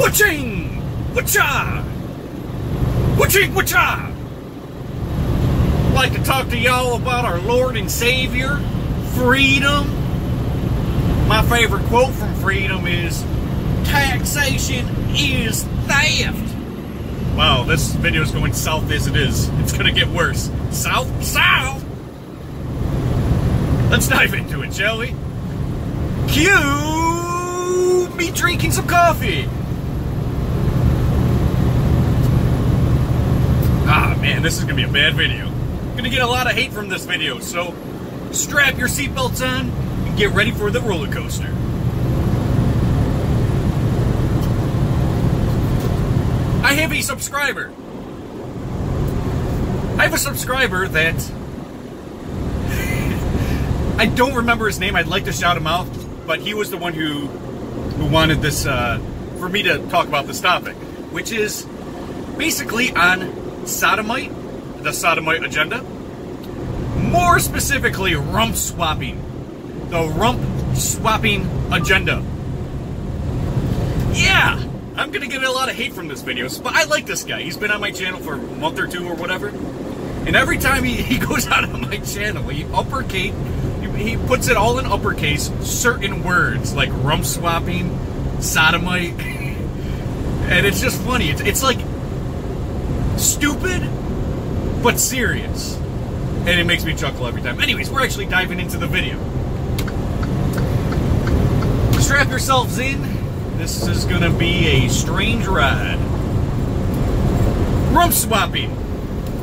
Waching! Wacha! Waching! Wacha! I'd like to talk to y'all about our Lord and Savior, freedom. My favorite quote from freedom is, taxation is theft. Wow, this video is going south as it is. It's gonna get worse. South? South? Let's dive into it, shall we? Cue me drinking some coffee. Ah, man, this is gonna be a bad video. I'm gonna get a lot of hate from this video, so strap your seatbelts on and get ready for the roller coaster. I have a subscriber. I have a subscriber that I don't remember his name. I'd like to shout him out, but he was the one who wanted this for me to talk about this topic, which is basically on sodomite, the Sodomite Agenda. More specifically, rump swapping. The rump swapping agenda. Yeah, I'm gonna get a lot of hate from this video, but I like this guy. He's been on my channel for a month or two or whatever. And every time he goes out on my channel, he puts it all in uppercase, certain words like rump swapping, sodomite, and it's just funny. It's like stupid, but serious. And it makes me chuckle every time. Anyways, we're actually diving into the video. Strap yourselves in. This is gonna be a strange ride. Rump swapping.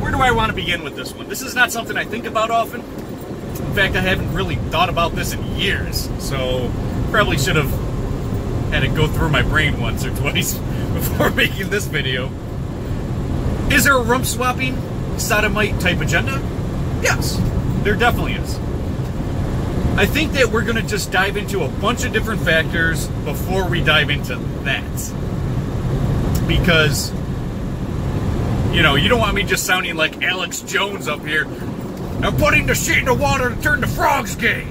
Where do I want to begin with this one? This is not something I think about often. In fact, I haven't really thought about this in years. So, probably should have had it go through my brain once or twice before making this video. Is there a rump swapping, sodomite type agenda? Yes, there definitely is. I think that we're going to just dive into a bunch of different factors before we dive into that. Because, you know, you don't want me just sounding like Alex Jones up here. I'm putting the shit in the water to turn the frogs gay.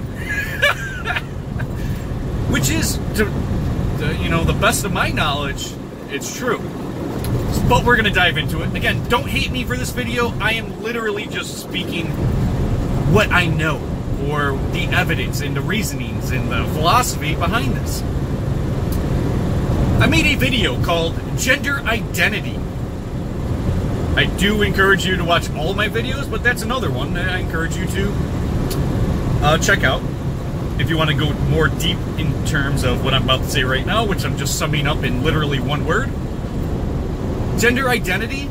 Which is, you know, the best of my knowledge, it's true. But we're going to dive into it. Again, don't hate me for this video. I am literally just speaking what I know, or the evidence and the reasonings and the philosophy behind this. I made a video called Gender Identity. I do encourage you to watch all of my videos, but that's another one that I encourage you to check out if you want to go more deep in terms of what I'm about to say right now, which I'm just summing up in literally one word. Gender identity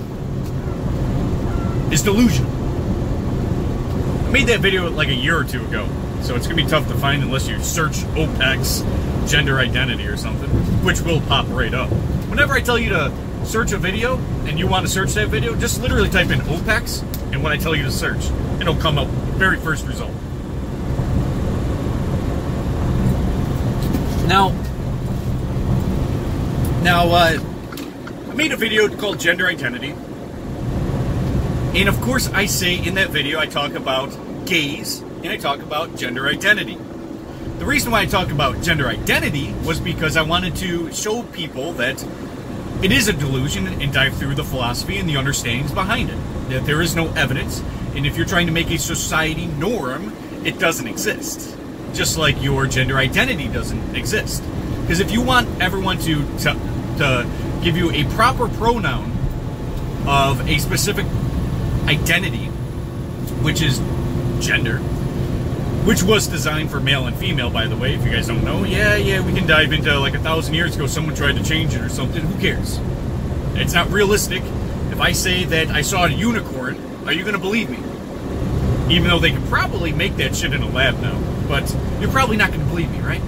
is delusional. I made that video like a year or two ago, so it's going to be tough to find unless you search OPEX gender identity or something, which will pop right up. Whenever I tell you to search a video and you want to search that video, just literally type in OPEX and what I tell you to search. It'll come up very first result. Now, I made a video called Gender Identity. And of course I say in that video I talk about gays and I talk about gender identity. The reason why I talk about gender identity was because I wanted to show people that it is a delusion and dive through the philosophy and the understandings behind it. That there is no evidence, and if you're trying to make a society norm, it doesn't exist. Just like your gender identity doesn't exist. Because if you want everyone to give you a proper pronoun of a specific identity, which is gender, which was designed for male and female, by the way, if you guys don't know. Yeah, we can dive into like 1,000 years ago someone tried to change it or something. Who cares? It's not realistic. If I say that I saw a unicorn, are you going to believe me? Even though they could probably make that shit in a lab now. But you're probably not going to believe me, right?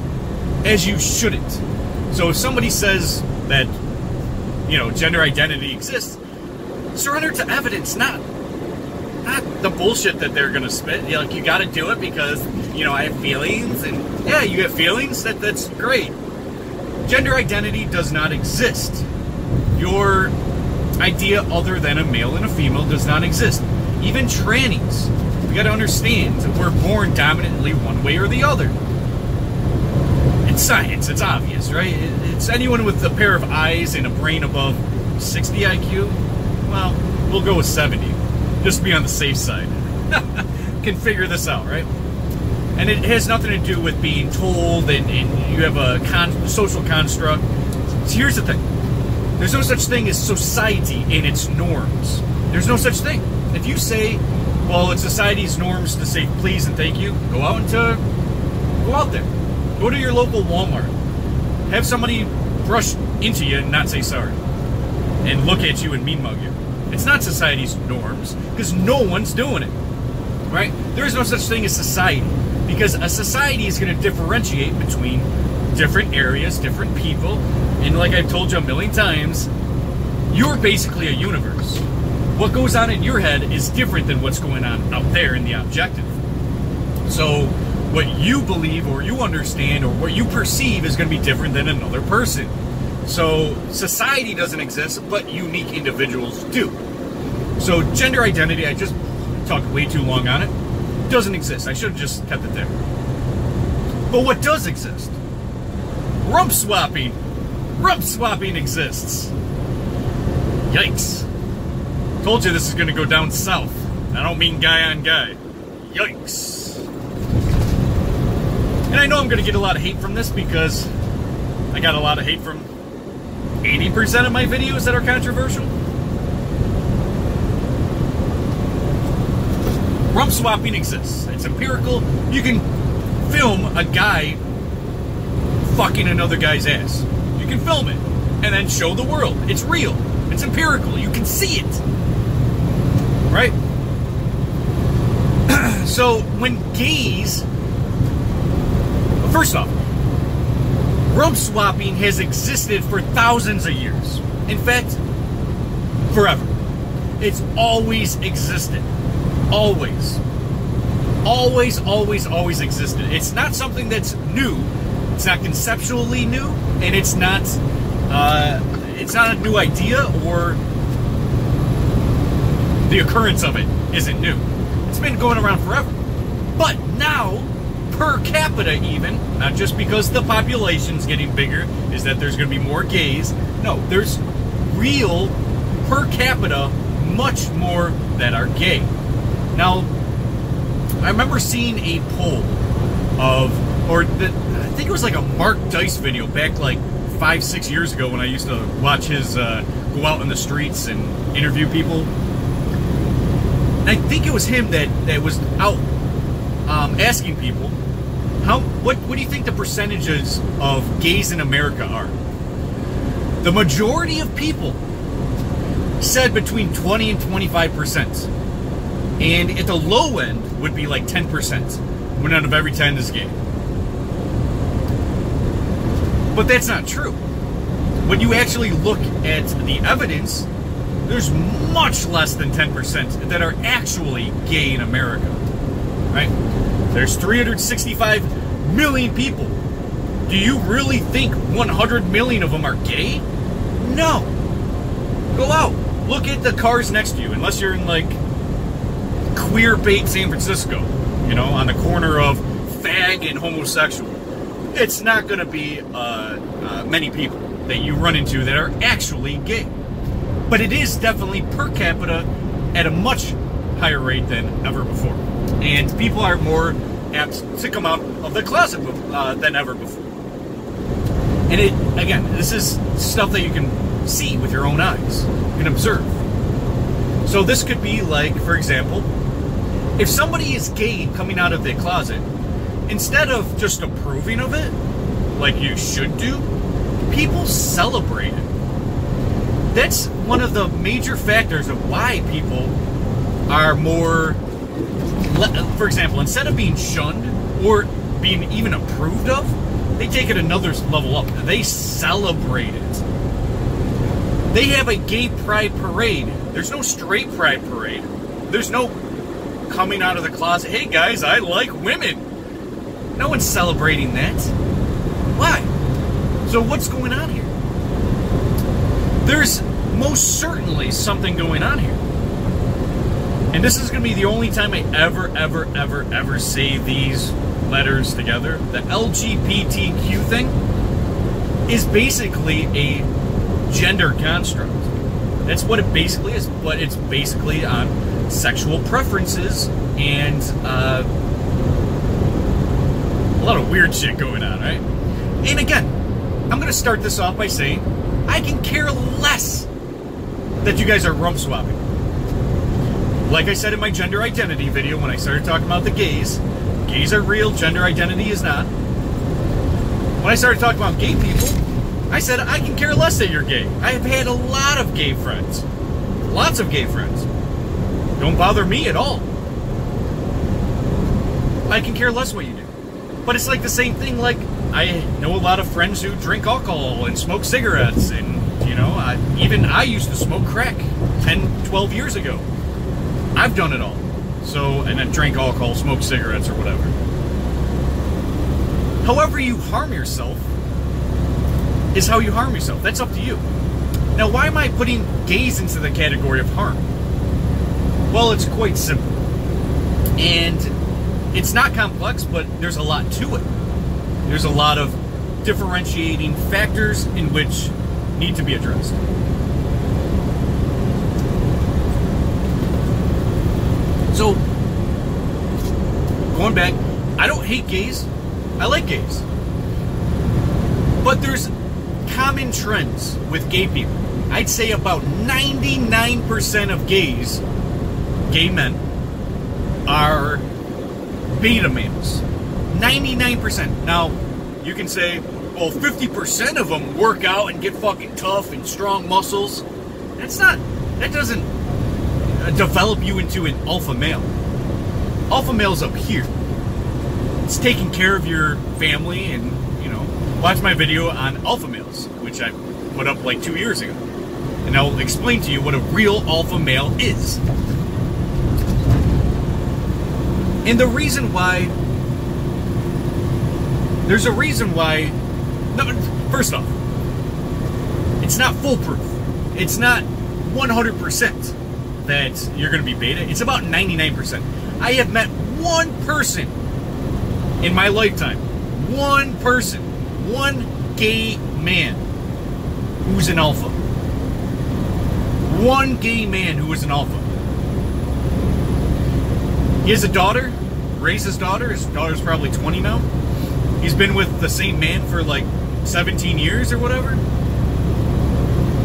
As you shouldn't. So if somebody says that, you know, gender identity exists, surrender to evidence, not the bullshit that they're gonna spit. You know, like, you gotta do it because, you know, I have feelings, and yeah, you have feelings, that's great. Gender identity does not exist. Your idea other than a male and a female does not exist. Even trannies, we gotta understand, we're born dominantly one way or the other. It's science, it's obvious, right? it's anyone with a pair of eyes and a brain above 60 IQ. Well, we'll go with 70, just to be on the safe side. Can figure this out, right? And it has nothing to do with being told and you have a social construct. So here's the thing. There's no such thing as society and its norms. There's no such thing. If you say, well, it's society's norms to say please and thank you, go out there. Go to your local Walmart. Have somebody brush into you and not say sorry. And look at you and mean mug you. It's not society's norms, because no one's doing it. Right? There is no such thing as society, because a society is going to differentiate between different areas, different people, and like I've told you a million times, you're basically a universe. What goes on in your head is different than what's going on out there in the objective. So what you believe or you understand or what you perceive is going to be different than another person. So society doesn't exist, but unique individuals do. So gender identity, I just talked way too long on it, doesn't exist. I should have just kept it there. But what does exist? Rump swapping. Rump swapping exists. Yikes. Told you this is going to go down south. I don't mean guy on guy. Yikes. And I know I'm going to get a lot of hate from this because I got a lot of hate from 80% of my videos that are controversial. Rump swapping exists. It's empirical. You can film a guy fucking another guy's ass. You can film it and then show the world. It's real. It's empirical. You can see it. Right? So when gays... First off, rump swapping has existed for thousands of years. In fact, forever. It's always existed. Always. Always, always, always existed. It's not something that's new. It's not conceptually new, and it's not a new idea, or the occurrence of it isn't new. It's been going around forever. But now, per capita even, not just because the population's getting bigger, is that there's going to be more gays. No, there's real, per capita, much more that are gay. Now, I remember seeing a poll of, I think it was like a Mark Dice video back like 5-6 years ago when I used to watch his go out in the streets and interview people. And I think it was him that was out asking people, what do you think the percentages of gays in America are? The majority of people said between 20 and 25%. And at the low end would be like 10%. 1 out of every 10 is gay. But that's not true. When you actually look at the evidence, there's much less than 10% that are actually gay in America. Right? There's 365 million people. Do you really think 100 million of them are gay? No. Go out. Look at the cars next to you, unless you're in like queer bait San Francisco, you know, on the corner of fag and homosexual. It's not going to be many people that you run into that are actually gay. But it is definitely per capita at a much higher rate than ever before. And people are more apt to come out of the closet than ever before. And again, this is stuff that you can see with your own eyes. You can observe. So this could be like, for example, if somebody is gay coming out of the closet, instead of just approving of it, like you should do, people celebrate it. That's one of the major factors of why people are more, for example, instead of being shunned or being even approved of, they take it another level up. They celebrate it. They have a gay pride parade. There's no straight pride parade. There's no coming out of the closet, hey guys, I like women. No one's celebrating that. Why? So what's going on here? There's most certainly something going on here. And this is going to be the only time I ever say these letters together. The LGBTQ thing. is basically a gender construct. That's what it basically is, but it's basically on sexual preferences and a lot of weird shit going on, right? And again, I'm going to start this off by saying I can care less that you guys are rump swapping. Like I said in my gender identity video when I started talking about the gays are real, gender identity is not. When I started talking about gay people, I said I can care less that you're gay. I have had a lot of gay friends. Lots of gay friends. Don't bother me at all. I can care less what you do. But it's like the same thing, like, I know a lot of friends who drink alcohol and smoke cigarettes, and, you know, even I used to smoke crack 10, 12 years ago. I've done it all. So, and then drank alcohol, smoked cigarettes, or whatever. However you harm yourself is how you harm yourself. That's up to you. Now, why am I putting gays into the category of harm? Well, it's quite simple. And it's not complex, but there's a lot to it. There's a lot of differentiating factors in which need to be addressed. So, going back, I don't hate gays. I like gays. But there's common trends with gay people. I'd say about 99% of gays, gay men, are beta males. 99%. Now, you can say, well, 50% of them work out and get fucking tough and strong muscles. That doesn't develop you into an alpha male. Alpha male's up here. It's taking care of your family, and, you know, watch my video on alpha males, which I put up like 2 years ago. And I'll explain to you what a real alpha male is. And the reason why, there's a reason why, no, first off, it's not foolproof. It's not 100% that you're going to be beta. It's about 99%. I have met one person in my lifetime, one person, one gay man who's an alpha. One gay man who is an alpha. He has a daughter, raised his daughter. His daughter's probably 20 now. He's been with the same man for like 17 years or whatever.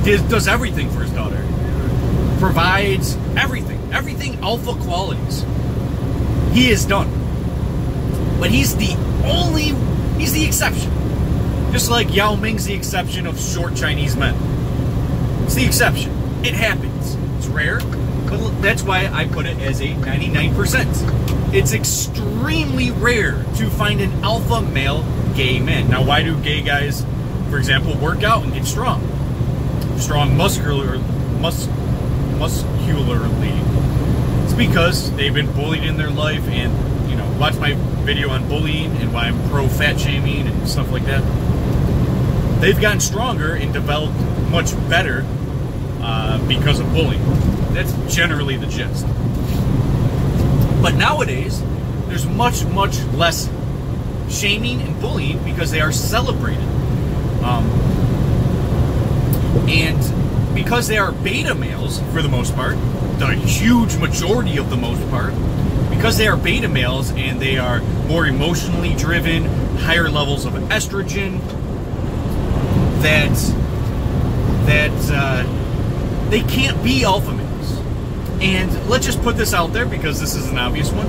Does everything for his daughter. Provides everything. Everything alpha qualities. He is done. But he's the exception. Just like Yao Ming's the exception of short Chinese men. It's the exception. It happens. It's rare. But that's why I put it as a 99%. It's extremely rare to find an alpha male gay man. Now, why do gay guys, for example, work out and get strong? Strong muscularly. It's because they've been bullied in their life, and, you know, watch my video on bullying and why I'm pro-fat shaming and stuff like that. They've gotten stronger and developed much better because of bullying. That's generally the gist. But nowadays, there's much, much less shaming and bullying because they are celebrated. And because they are beta males, for the most part, the huge majority of the most part, because they are beta males and they are more emotionally driven, higher levels of estrogen, that they can't be alpha males. And let's just put this out there because this is an obvious one.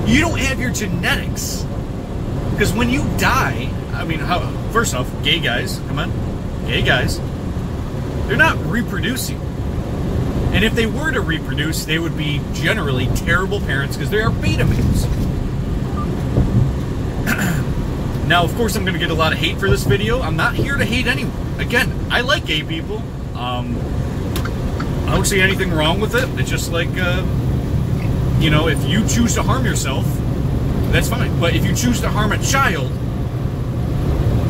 You don't have your genetics. Because when you die, I mean, first off, gay guys, come on, gay guys, they're not reproducing. And if they were to reproduce, they would be generally terrible parents because they are beta males. Now, of course, I'm going to get a lot of hate for this video. I'm not here to hate anyone. Again, I like gay people. I don't see anything wrong with it. It's just like, you know, if you choose to harm yourself, that's fine. But if you choose to harm a child,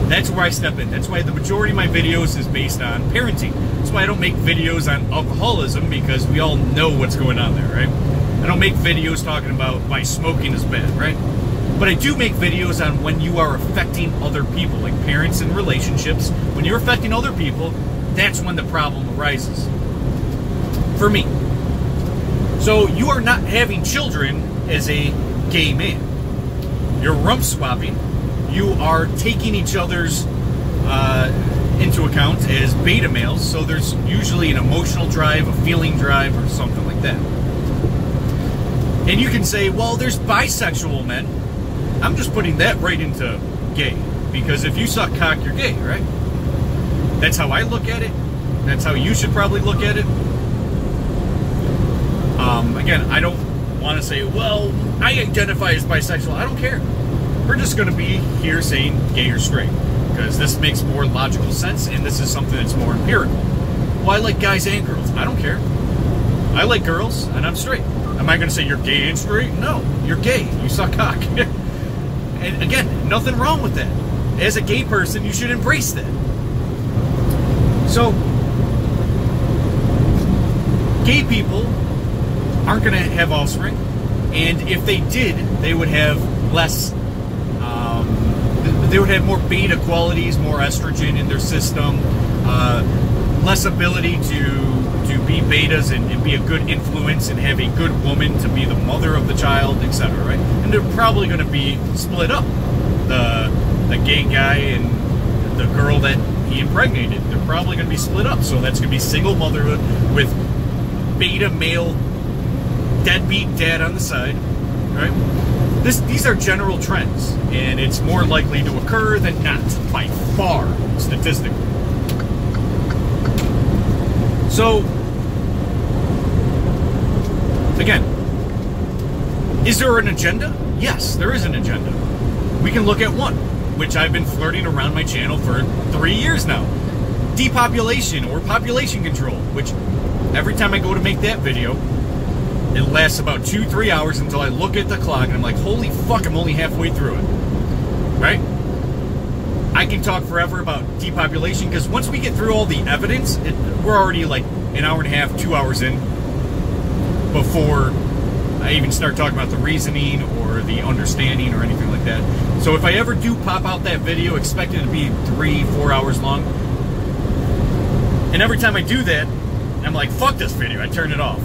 that's where I step in. That's why the majority of my videos is based on parenting. That's why I don't make videos on alcoholism, because we all know what's going on there, right? I don't make videos talking about why smoking is bad, right? But I do make videos on when you are affecting other people, like parents and relationships. When you're affecting other people, that's when the problem arises. For me. So you are not having children as a gay man. You're rump swapping. You are taking each other's into account as beta males. So there's usually an emotional drive, a feeling drive, or something like that. And you can say, well, there's bisexual men. I'm just putting that right into gay. Because if you suck cock, you're gay, right? That's how I look at it. That's how you should probably look at it. Again, I don't want to say, well, I identify as bisexual. I don't care. We're just going to be here saying gay or straight. Because this makes more logical sense, and this is something that's more empirical. Well, I like guys and girls. I don't care. I like girls, and I'm straight. Am I going to say you're gay and straight? No, you're gay. You suck cock. And again, nothing wrong with that. As a gay person, you should embrace that. So, gay people aren't going to have offspring, and if they did, they would have less, they would have more beta qualities, more estrogen in their system, less ability to be betas and be a good influence and have a good woman to be the mother of the child, etc., right? And they're probably going to be split up. The gay guy and the girl that he impregnated, they're probably going to be split up. So that's going to be single motherhood with beta male deadbeat dad on the side, right? These are general trends, and it's more likely to occur than not, by far, statistically. So, again, is there an agenda? Yes, there is an agenda. We can look at one, which I've been flirting around my channel for 3 years now. Depopulation or population control, which every time I go to make that video, it lasts about 2-3 hours until I look at the clock and I'm like, holy fuck, I'm only halfway through it. Right? I can talk forever about depopulation because once we get through all the evidence, we're already like an hour and a half, 2 hours in before I even start talking about the reasoning or the understanding or anything like that. So if I ever do pop out that video, expect it to be 3-4 hours long. And every time I do that, I'm like, fuck this video, I turn it off.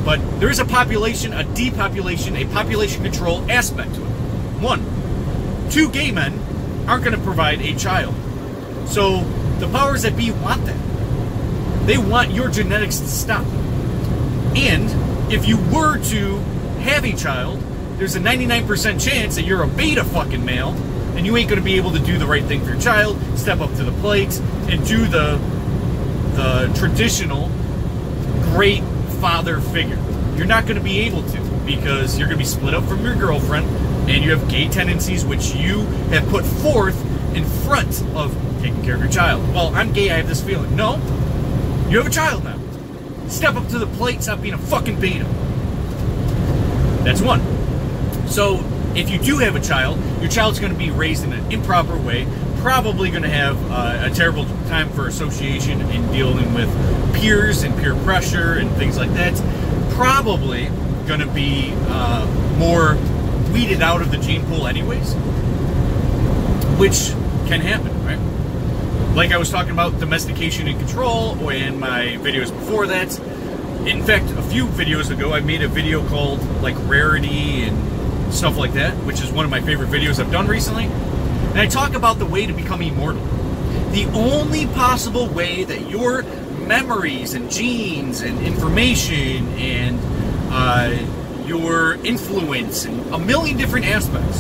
But there is a population, a depopulation, a population control aspect to it. 1, 2 gay men aren't going to provide a child. So the powers that be want that. They want your genetics to stop. And if you were to have a child, there's a 99% chance that you're a beta fucking male and you ain't going to be able to do the right thing for your child, step up to the plate, and do the traditional great father figure. You're not going to be able to because you're going to be split up from your girlfriend and you have gay tendencies which you have put forth in front of taking care of your child. Well, I'm gay, I have this feeling. No, you have a child now. Step up to the plate, stop being a fucking beta. That's 1. So, if you do have a child, your child's going to be raised in an improper way, probably going to have a terrible time for association and dealing with peers and peer pressure and things like that. Probably going to be more weeded out of the gene pool anyways, which can happen, right? Like I was talking about domestication and control in my videos before that. In fact, a few videos ago, I made a video called like rarity and stuff like that, which is one of my favorite videos I've done recently. And I talk about the way to become immortal. The only possible way that your memories and genes and information and your influence and a million different aspects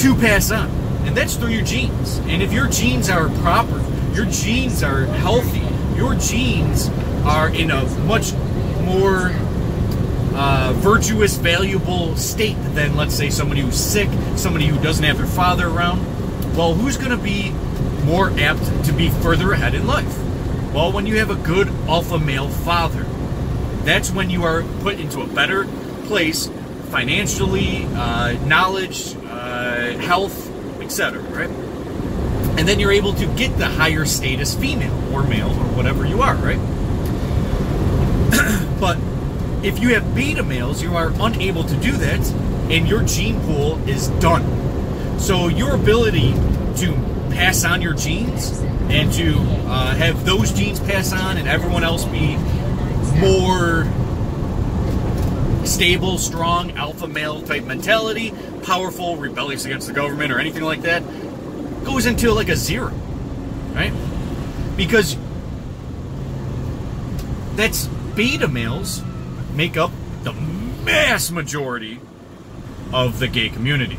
to pass on. And that's through your genes. And if your genes are proper, your genes are healthy, your genes are in a much more virtuous, valuable state than, let's say, somebody who's sick, somebody who doesn't have their father around. Well, who's going to be more apt to be further ahead in life? Well, when you have a good alpha male father, that's when you are put into a better place financially, knowledge, health, etc., right? And then you're able to get the higher status female or male or whatever you are, right? But if you have beta males, you are unable to do that, and your gene pool is done. So your ability to pass on your genes and to have those genes pass on and everyone else be more stable, strong, alpha male type mentality, powerful, rebellious against the government or anything like that, goes into like a zero, right? Because that's beta males make up the mass majority of the gay community.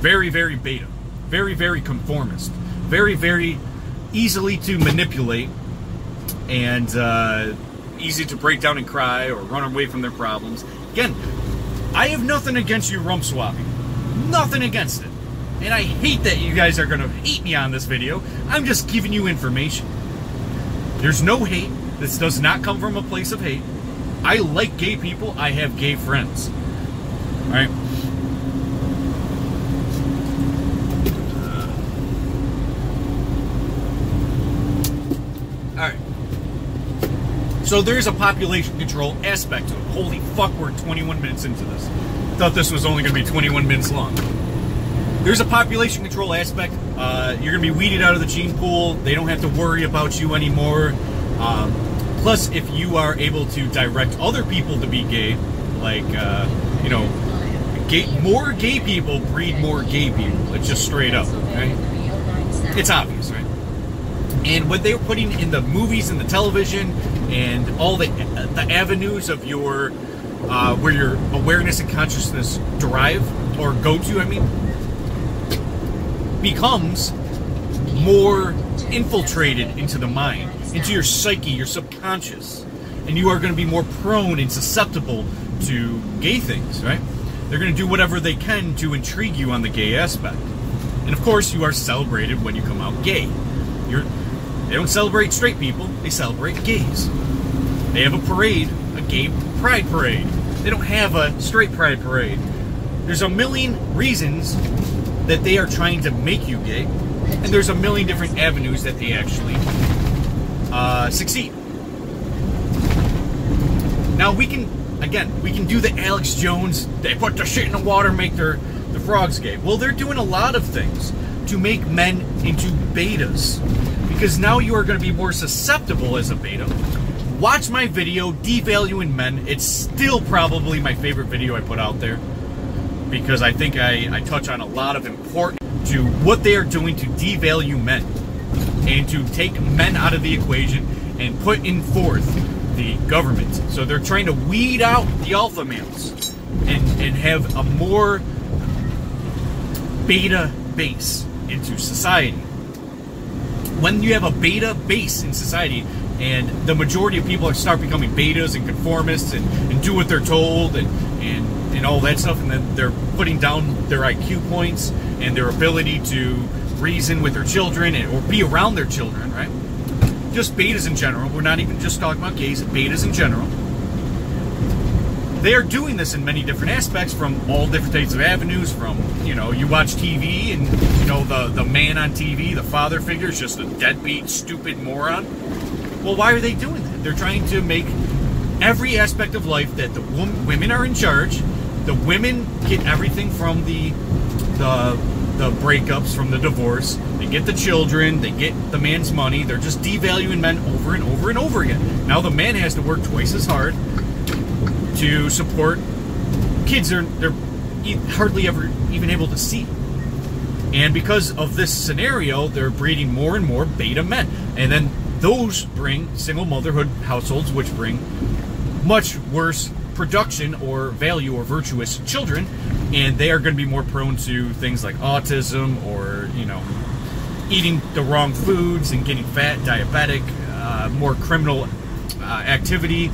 Very, very beta. Very, very conformist. Very, very easily to manipulate and easy to break down and cry or run away from their problems. Again, I have nothing against you rump swapping. Nothing against it. And I hate that you guys are going to hate me on this video. I'm just giving you information. There's no hate. This does not come from a place of hate. I like gay people. I have gay friends. All right? Alright. So there's a population control aspect to it. Holy fuck, we're 21 minutes into this. Thought this was only going to be 21 minutes long. There's a population control aspect. You're going to be weeded out of the gene pool. They don't have to worry about you anymore. Plus, if you are able to direct other people to be gay, like, you know, more gay people breed more gay people. It's just straight up, right? It's obvious, right? And what they were putting in the movies and the television and all the avenues of your where your awareness and consciousness derive or go to, I mean, becomes more infiltrated into the mind, into your psyche, your subconscious, and you are going to be more prone and susceptible to gay things, right? They're going to do whatever they can to intrigue you on the gay aspect. And of course, you are celebrated when you come out gay. They don't celebrate straight people, they celebrate gays. They have a parade, a gay pride parade. They don't have a straight pride parade. There's a million reasons that they are trying to make you gay, and there's a million different avenues that they actually succeed. Now we can do the Alex Jones, they put the shit in the water, make the frogs gay. Well, they're doing a lot of things to make men into betas. Because now you are going to be more susceptible as a beta. Watch my video, Devaluing Men. It's still probably my favorite video I put out there. Because I think I touch on a lot of important to what they are doing to devalue men. And to take men out of the equation and put in forth the government. So they're trying to weed out the alpha males. And have a more beta base into society. When you have a beta base in society and the majority of people start becoming betas and conformists and do what they're told and all that stuff, and then they're putting down their IQ points and their ability to reason with their children or be around their children, right? Just betas in general. We're not even just talking about gays, betas in general. They are doing this in many different aspects from all different types of avenues. From, you know, you watch TV and, you know, the man on TV, the father figure is just a deadbeat, stupid moron. Well, why are they doing that? They're trying to make every aspect of life that the women are in charge. The women get everything from the breakups, from the divorce. They get the children. They get the man's money. They're just devaluing men over and over and over again. Now the man has to work twice as hard to support kids they're hardly ever even able to see. And because of this scenario, they're breeding more and more beta men. And then those bring single motherhood households, which bring much worse production or value or virtuous children. And they are going to be more prone to things like autism or, you know, eating the wrong foods and getting fat, diabetic, more criminal activity,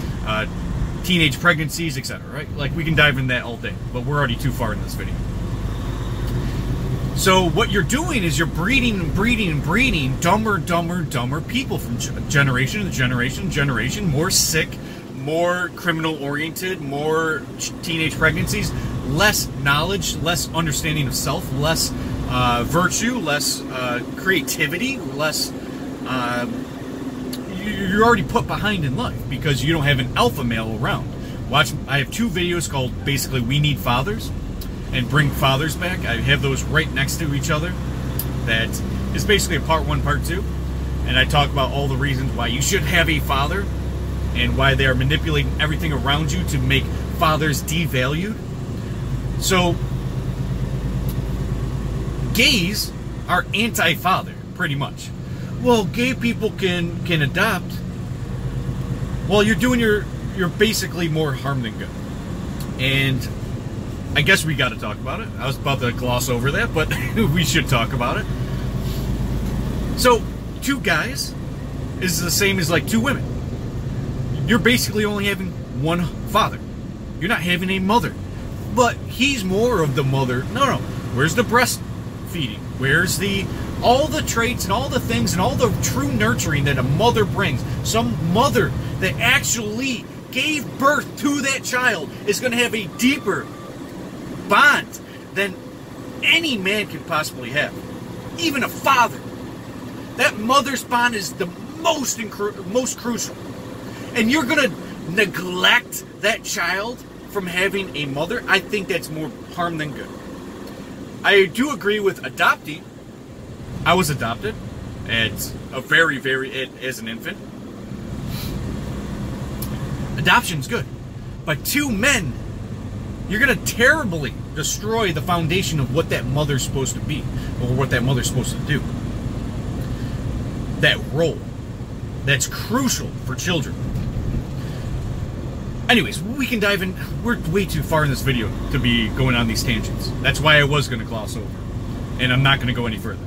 teenage pregnancies, etc., right? Like, we can dive in that all day, but we're already too far in this video. So what you're doing is you're breeding and breeding and breeding dumber people from generation to generation, more sick, more criminal-oriented, more teenage pregnancies, less knowledge, less understanding of self, less virtue, less creativity, less... You're already put behind in life because you don't have an alpha male around. Watch, I have two videos called basically We Need Fathers. and bring fathers back. I have those right next to each other. That is basically a part 1, part 2. And I talk about all the reasons why you should have a father and why they are manipulating everything around you to make fathers devalued. So, gays are anti-father, pretty much. Well, gay people can adopt. Well, you're basically more harm than good. And I guess we got to talk about it. I was about to gloss over that, but we should talk about it. So, 2 guys is the same as like 2 women. You're basically only having 1 father. You're not having a mother. But he's more of the mother. No. Where's the breastfeeding? Where's all the traits and all the things and all the true nurturing that a mother brings? Some mother that actually gave birth to that child is going to have a deeper bond than any man could possibly have. Even a father. That mother's bond is the most crucial. And you're going to neglect that child from having a mother? I think that's more harm than good. I do agree with adopting. I was adopted as as an infant. Adoption's good. But 2 men, you're going to terribly destroy the foundation of what that mother's supposed to be, or what that mother's supposed to do. That role. That's crucial for children. Anyways, we can dive in. We're way too far in this video to be going on these tangents. That's why I was going to gloss over. And I'm not going to go any further.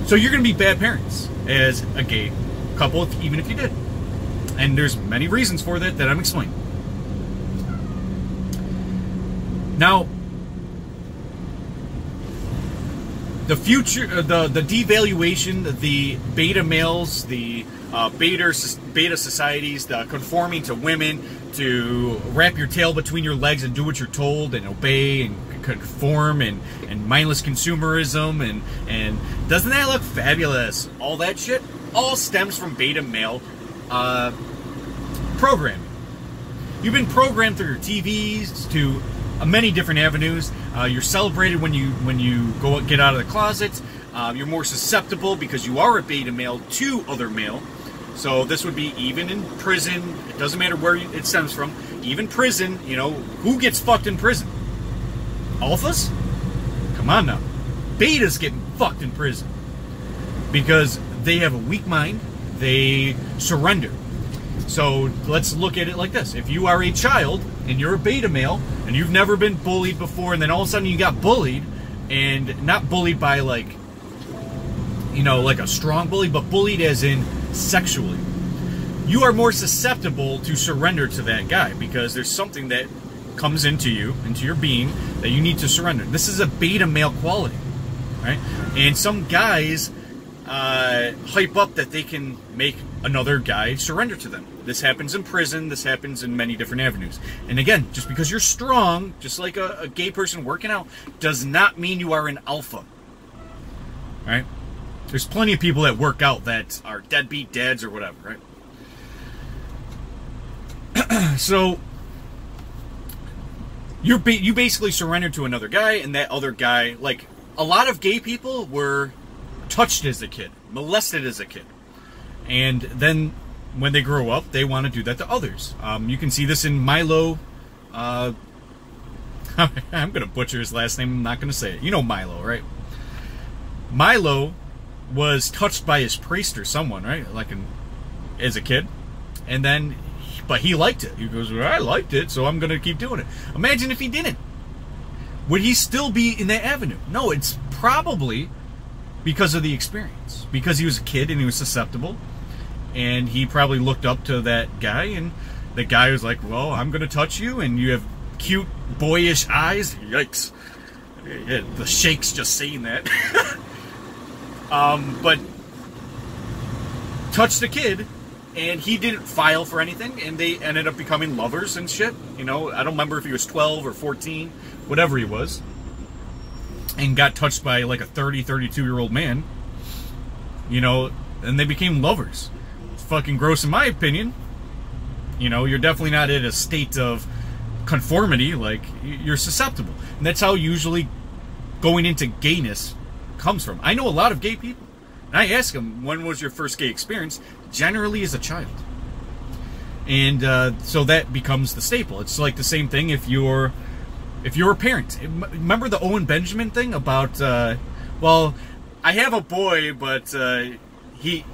So you're going to be bad parents as a gay couple, even if you did. And there's many reasons for that I'm explaining. Now, the future, the devaluation, the beta males, the beta societies, the conforming to women, to wrap your tail between your legs and do what you're told and obey and conform, and mindless consumerism, and doesn't that look fabulous? All that shit all stems from beta male programming. You've been programmed through your TVs to many different avenues. You're celebrated when you get out of the closet. You're more susceptible because you are a beta male to other male. So this would be even in prison. It doesn't matter where it stems from. Even prison, you know, who gets fucked in prison? Alphas? Come on now. Betas getting fucked in prison. Because they have a weak mind. They surrender. So let's look at it like this. If you are a child and you're a beta male and you've never been bullied before, and then all of a sudden you got bullied, and not bullied by like, you know, like a strong bully, but bullied as in sexually, you are more susceptible to surrender to that guy because there's something that comes into you, into your being, that you need to surrender. This is a beta male quality, right? And some guys hype up that they can make another guy surrender to them. This happens in prison. This happens in many different avenues. And again, just because you're strong, just like a gay person working out, does not mean you are an alpha, right? There's plenty of people that work out that are deadbeat dads or whatever, right? So you basically surrender to another guy, and that other guy, like a lot of gay people were touched as a kid, molested as a kid, and then when they grow up, they want to do that to others. You can see this in Milo. I'm going to butcher his last name. I'm not going to say it. You know Milo, right? Milo was touched by his priest or someone, right? Like as a kid. And then, but he liked it. He goes, well, I liked it, so I'm going to keep doing it. Imagine if he didn't. Would he still be in that avenue? No, it's probably because of the experience. Because he was a kid and he was susceptible. And he probably looked up to that guy, and the guy was like, well, I'm going to touch you, and you have cute, boyish eyes. Yikes. Yeah, the shakes just saying that. But touched the kid, and he didn't file for anything, and they ended up becoming lovers and shit. You know, I don't remember if he was 12 or 14, whatever he was, and got touched by like a 32-year-old man, you know, and they became lovers. It's fucking gross in my opinion. You know, you're definitely not in a state of conformity, like, you're susceptible. And that's how usually going into gayness comes from. I know a lot of gay people, and I ask them, when was your first gay experience? Generally as a child. And so that becomes the staple. It's like the same thing if you're a parent. Remember the Owen Benjamin thing about, well, I have a boy, but he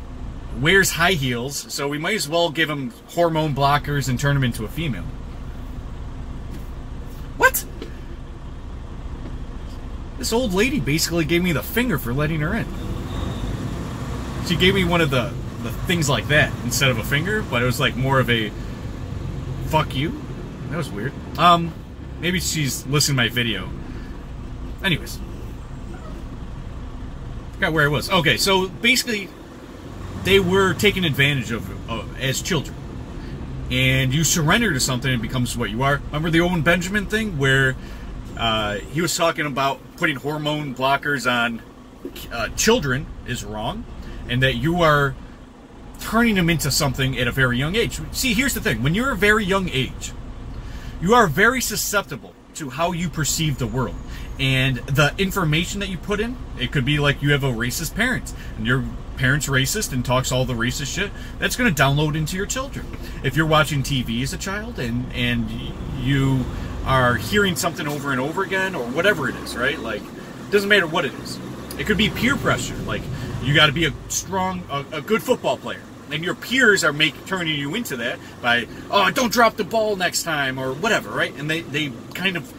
wears high heels, so we might as well give him hormone blockers and turn him into a female. What? This old lady basically gave me the finger for letting her in. She gave me one of the things like that instead of a finger, but it was like more of a fuck you. That was weird. Maybe she's listening to my video. Anyways. Forgot where I was. Okay, so basically they were taken advantage of as children. And you surrender to something and it becomes what you are. Remember the Owen Benjamin thing where he was talking about putting hormone blockers on children is wrong, and that you are turning them into something at a very young age. See, here's the thing. When you're a very young age, you are very susceptible to how you perceive the world. And the information that you put in, it could be like you have a racist parent, and your parent's racist and talks all the racist shit, that's going to download into your children. If you're watching TV as a child and you are hearing something over and over again, or whatever it is, right? Like, it doesn't matter what it is. It could be peer pressure. Like, you got to be a good football player. And your peers are turning you into that by, oh, don't drop the ball next time, or whatever, right? And they kind of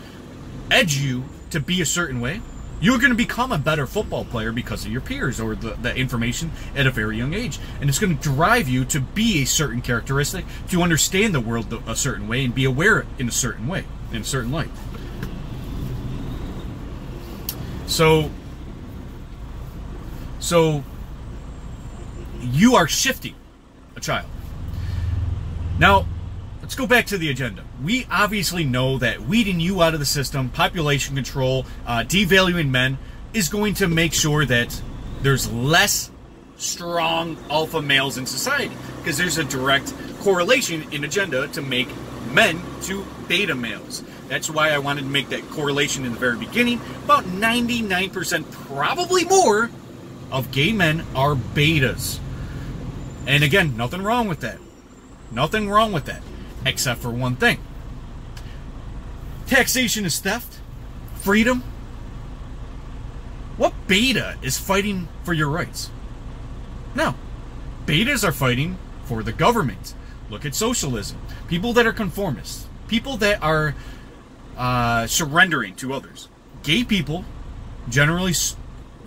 edge you to be a certain way. You're going to become a better football player because of your peers or the information at a very young age. And it's going to drive you to be a certain characteristic, to understand the world a certain way and be aware in a certain way, in a certain light. So you are shifting a child. Now, let's go back to the agenda. We obviously know that weeding you out of the system, population control, devaluing men, is going to make sure that there's less strong alpha males in society, because there's a direct correlation in agenda to make men to beta males. That's why I wanted to make that correlation in the very beginning. About 99%, probably more, of gay men are betas. And again, nothing wrong with that. Nothing wrong with that. Except for one thing. Taxation is theft. Freedom. What beta is fighting for your rights? No. Betas are fighting for the government. Look at socialism. People that are conformists. People that are surrendering to others. Gay people generally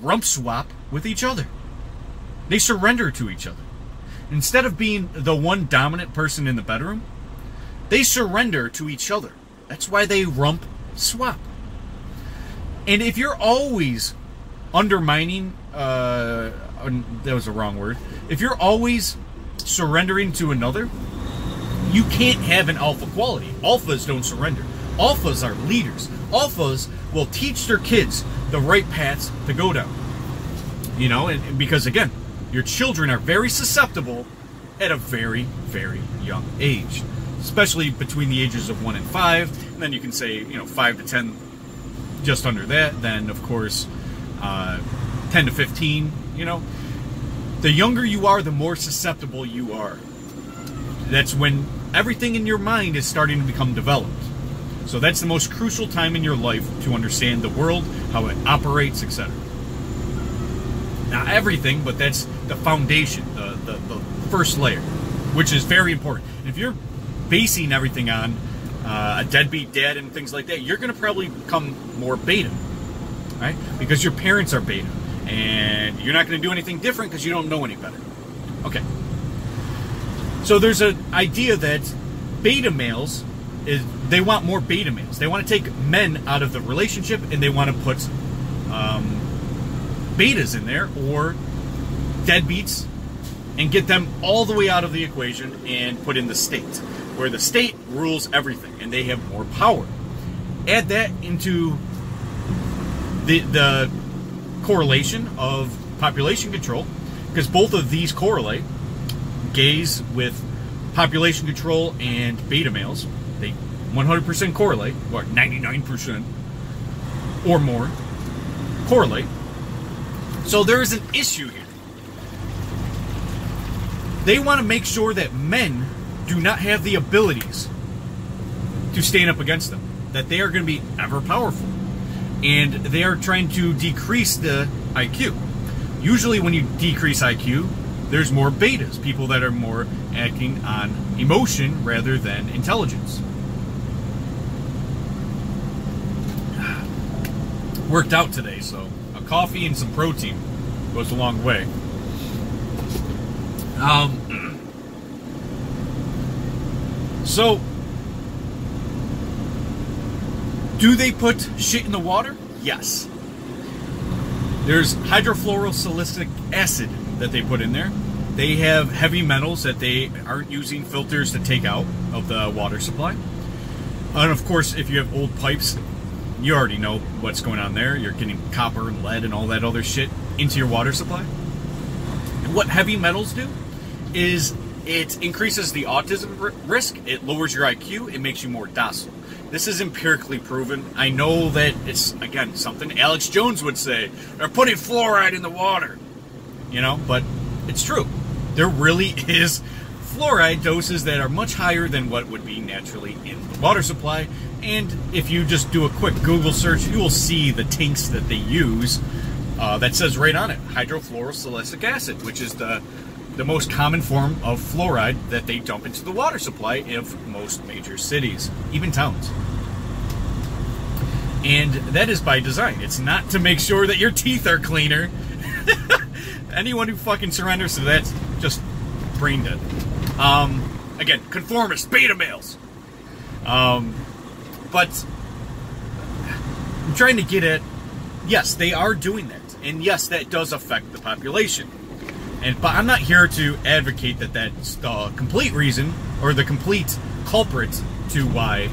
rump swap with each other. They surrender to each other. Instead of being the one dominant person in the bedroom, they surrender to each other. That's why they rump swap. And if you're always undermining, that was a wrong word. If you're always surrendering to another, you can't have an alpha quality. Alphas don't surrender. Alphas are leaders. Alphas will teach their kids the right paths to go down. You know, and because again, your children are very susceptible at a very, very young age. Especially between the ages of 1 and 5. And then you can say, you know, 5 to 10, just under that. Then, of course, 10 to 15, you know. The younger you are, the more susceptible you are. That's when everything in your mind is starting to become developed. So that's the most crucial time in your life to understand the world, how it operates, etc. Not everything, but that's the foundation, the first layer, which is very important. If you're basing everything on a deadbeat dad and things like that, you're going to probably become more beta, right? Because your parents are beta, and you're not going to do anything different because you don't know any better. Okay. So there's an idea that beta males, they want more beta males. They want to take men out of the relationship, and they want to put betas in there, or deadbeats, and get them all the way out of the equation and put in the state, where the state rules everything and they have more power. Add that into the correlation of population control, because both of these correlate. Gays with population control and beta males, they 100% correlate, or 99% or more correlate. So there is an issue here. They want to make sure that men do not have the abilities to stand up against them, that they are going to be ever powerful, and they are trying to decrease the IQ. Usually when you decrease IQ, there's more betas, people that are more acting on emotion rather than intelligence. Worked out today, so a coffee and some protein goes a long way. So, do they put shit in the water? Yes. There's hydrofluorosilicic acid that they put in there. They have heavy metals that they aren't using filters to take out of the water supply. And of course, if you have old pipes, you already know what's going on there. You're getting copper and lead and all that other shit into your water supply. And what heavy metals do is it increases the autism risk, it lowers your IQ, it makes you more docile. This is empirically proven. I know that it's, again, something Alex Jones would say. They're putting fluoride in the water. You know, but it's true. There really is fluoride doses that are much higher than what would be naturally in the water supply. And if you just do a quick Google search, you will see the tanks that they use that says right on it, hydrofluorosilicic acid, which is the most common form of fluoride that they dump into the water supply of most major cities, even towns. And that is by design. It's not to make sure that your teeth are cleaner. Anyone who fucking surrenders to that's just brain dead. Again, conformist, beta males. But I'm trying to get at, yes, they are doing that. And yes, that does affect the population. But I'm not here to advocate that that's the complete reason or the complete culprit to why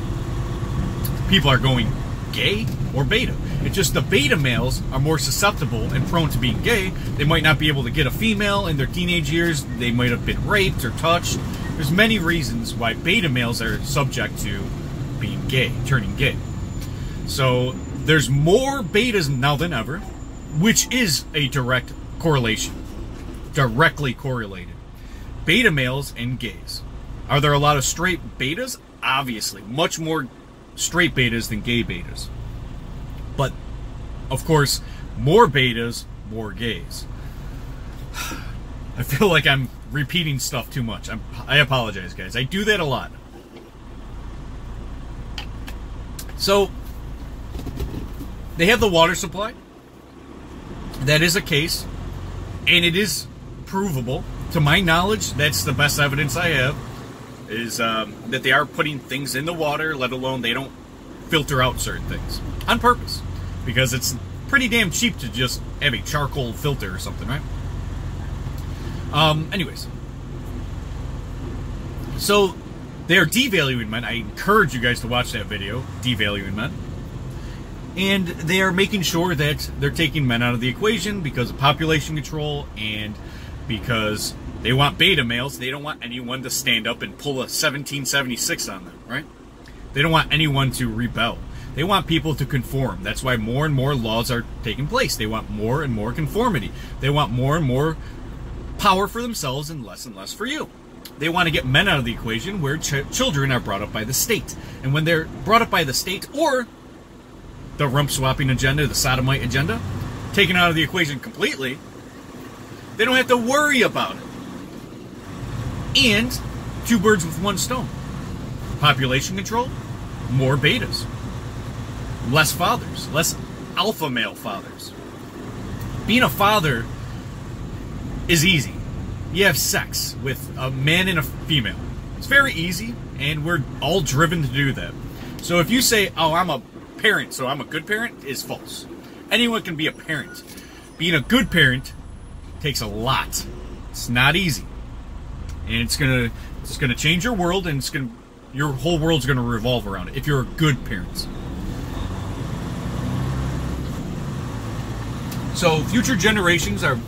people are going gay or beta. It's just the beta males are more susceptible and prone to being gay. They might not be able to get a female in their teenage years. They might have been raped or touched. There's many reasons why beta males are subject to being gay, turning gay. So there's more betas now than ever, which is a direct correlation. Directly correlated. Beta males and gays. Are there a lot of straight betas? Obviously. Much more straight betas than gay betas. But, of course, more betas, more gays. I feel like I'm repeating stuff too much. I apologize, guys. I do that a lot. So, they have the water supply. That is a case. And it is provable. To my knowledge, that's the best evidence I have, is that they are putting things in the water, let alone they don't filter out certain things. On purpose. Because it's pretty damn cheap to just have a charcoal filter or something, right? Anyways. So, they are devaluing men. I encourage you guys to watch that video, devaluing men. And they are making sure that they're taking men out of the equation because of population control and because they want beta males. They don't want anyone to stand up and pull a 1776 on them, right? They don't want anyone to rebel. They want people to conform. That's why more and more laws are taking place. They want more and more conformity. They want more and more power for themselves and less for you. They want to get men out of the equation where children are brought up by the state. And when they're brought up by the state or the rump swapping agenda, the sodomite agenda, taken out of the equation completely, they don't have to worry about it. And two birds with one stone. Population control, more betas. Less fathers, less alpha male fathers. Being a father is easy. You have sex with a man and a female. It's very easy, and we're all driven to do that. So if you say, oh, I'm a parent, so I'm a good parent, is false. Anyone can be a parent. Being a good parent takes a lot. It's not easy. And it's gonna change your world, and your whole world's gonna revolve around it if you're a good parent. So future generations are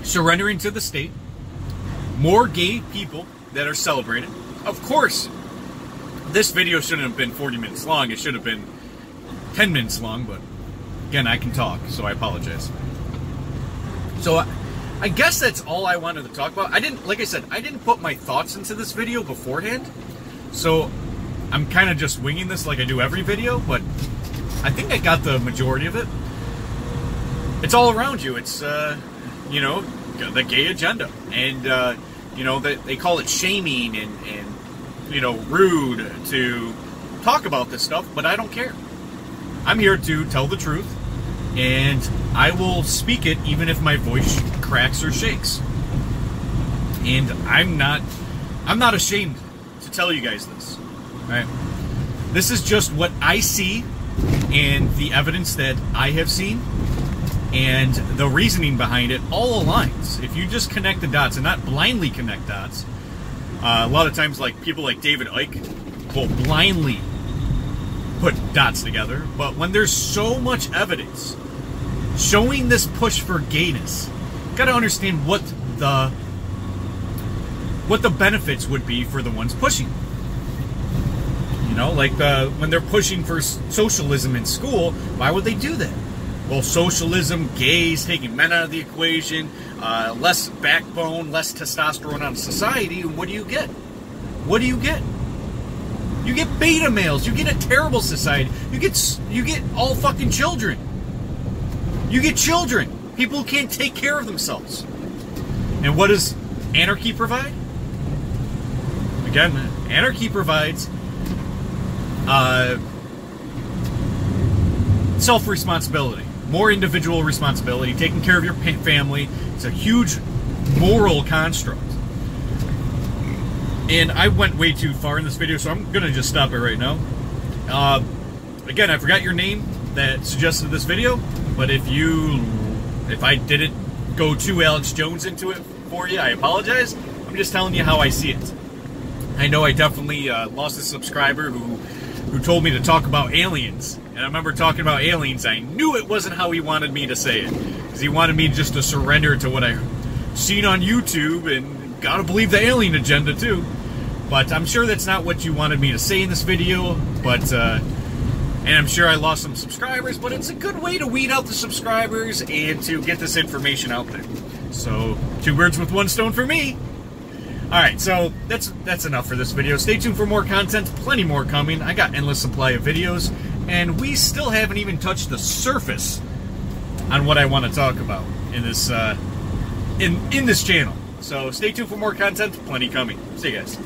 surrendering to the state. More gay people that are celebrated. Of course, this video shouldn't have been 40 minutes long. It should have been 10 minutes long, but again, I can talk, so I apologize. So I guess that's all I wanted to talk about. Like I said, I didn't put my thoughts into this video beforehand, so I'm kind of just winging this like I do every video, but I think I got the majority of it. It's all around you. It's, you know, the gay agenda. And, you know, they call it shaming and, you know, rude to talk about this stuff, but I don't care. I'm here to tell the truth, and I will speak it even if my voice cracks or shakes. And I'm not ashamed to tell you guys this. Right? This is just what I see and the evidence that I have seen, and the reasoning behind it all aligns. If you just connect the dots and not blindly connect dots, a lot of times, like people like David Icke will blindly put dots together. But when there's so much evidence showing this push for gayness, you got to understand what the benefits would be for the ones pushing. You know, like when they're pushing for socialism in school, why would they do that? Well, socialism, gays, taking men out of the equation, less backbone, less testosterone on society, and what do you get? What do you get? You get beta males. You get a terrible society. You get all fucking children. You get children. People who can't take care of themselves. And what does anarchy provide? Again, anarchy provides self-responsibility. More individual responsibility, taking care of your family. It's a huge moral construct. And I went way too far in this video, so I'm going to just stop it right now. Again, I forgot your name that suggested this video, but if I didn't go too Alex Jones into it for you, I apologize. I'm just telling you how I see it. I know I definitely lost a subscriber who told me to talk about aliens. And I remember talking about aliens. I knew it wasn't how he wanted me to say it, because he wanted me just to surrender to what I seen on YouTube, and gotta believe the alien agenda too. But I'm sure that's not what you wanted me to say in this video. But and I'm sure I lost some subscribers, but it's a good way to weed out the subscribers and to get this information out there. So 2 birds with 1 stone for me. Alright, so that's enough for this video. Stay tuned for more content, plenty more coming. I got endless supply of videos, and we still haven't even touched the surface on what I want to talk about in this in this channel. So stay tuned for more content, plenty coming. See you guys.